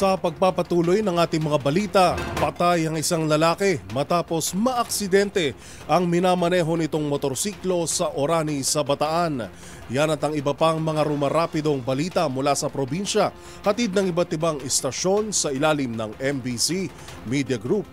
Sa pagpapatuloy ng ating mga balita, patay ang isang lalaki matapos maaksidente ang minamaneho nitong motorsiklo sa Orani sa Bataan. Yan at ang iba pang mga rumarapidong balita mula sa probinsya, hatid ng iba't ibang istasyon sa ilalim ng MBC Media Group.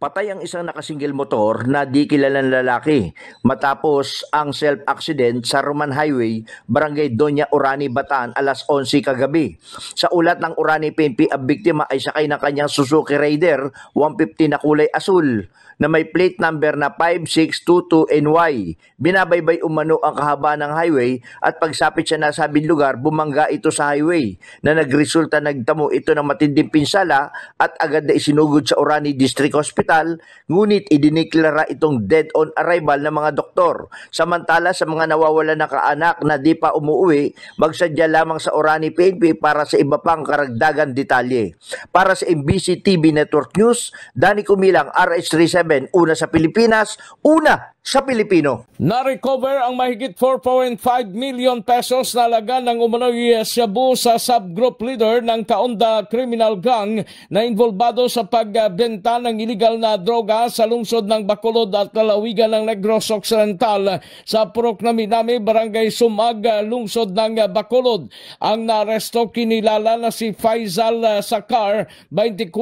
Patay ang isang nakasinggil motor na di kilalang lalaki matapos ang self-accident sa Roman Highway, Barangay Doña Orani, Bataan, alas 11 kagabi. Sa ulat ng Orani PNP, ang biktima ay sakay ng kanyang Suzuki Raider 150 na kulay asul na may plate number na 5622NY. Binabaybay umano ang kahaba ng highway at pagsapit sa nasabing lugar, bumangga ito sa highway na nagresulta nagtamo ito ng matinding pinsala at agad na isinugod sa Orani District Hospital, ngunit idiniklara itong dead on arrival ng mga doktor. Samantala sa mga nawawala na kaanak na di pa umuwi, magsadya lamang sa Orani PNP para sa iba pang karagdagan detalye. Para sa MBC TV Network News, Danny Kumilang, RH37, una sa Pilipinas, una sa Pilipino. Na-recover ang mahigit 4.5 million pesos na halaga ng umano'y shabu sa subgroup leader ng Kaunda Criminal Gang na involbado sa pagbenta ng iligal na droga sa lungsod ng Bacolod at lalawigan ng Negros Occidental sa Purok na Minami, Barangay Sumag, lungsod ng Bacolod. Ang naresto kinilala na si Faisal Sakar, 24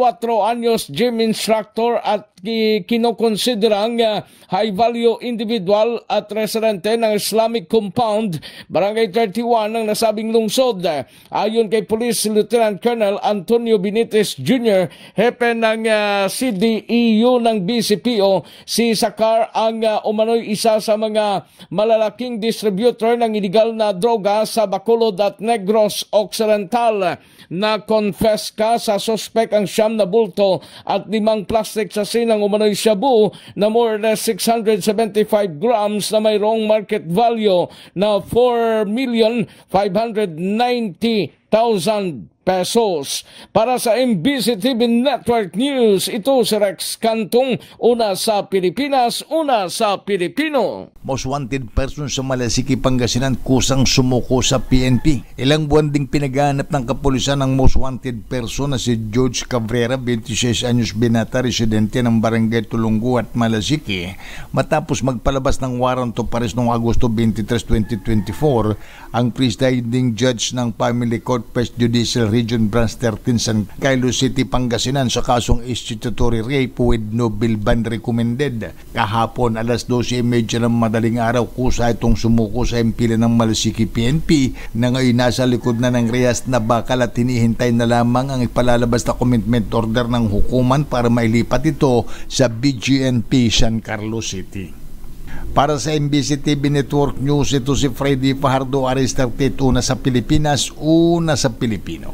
anyos, gym instructor at kinokonsiderang high value individual at residente ng Islamic Compound, Barangay 31 ng nasabing lungsod. Ayon kay Police Lieutenant Colonel Antonio Benitez Jr., hepe ng CDEU ng BCPO, si Sakar ang umano'y isa sa mga malalaking distributor ng iligal na droga sa Bacolod at Negros Occidental. Na-confess ka sa suspect ang siyam na bulto at 5 plastic sa ng umano'y shabu na more than 675 grams na mayroong market value na 4,590,000 pesos. Para sa MBC TV Network News, ito si Rex Cantong, una sa Pilipinas, una sa Pilipino. Most wanted person sa Malasiki, Pangasinan, kusang sumuko sa PNP. Ilang buwan ding pinaghahanap ng kapulisan ng most wanted person na si George Cabrera, 26 anyos, binata, residente ng Barangay Tulunggo at Malasiki. Matapos magpalabas ng warrant of arrest noong Agosto 23, 2024, ang presiding judge ng Family Court First Judicial Region Branch 13 San Carlos City, Pangasinan sa kasong institutory rape with no bail bond recommended. Kahapon alas 12:30 ng madaling araw, kusa itong sumuko sa impilan ng Malasiki PNP na ngayon nasa likod na ng rehas na bakal at hinihintay na lamang ang ipalalabas na commitment order ng hukuman para mailipat ito sa BGNP San Carlos City. Para sa MBC TV Network News, ito si Freddy Fajardo, RH37, una sa Pilipinas, una sa Pilipino.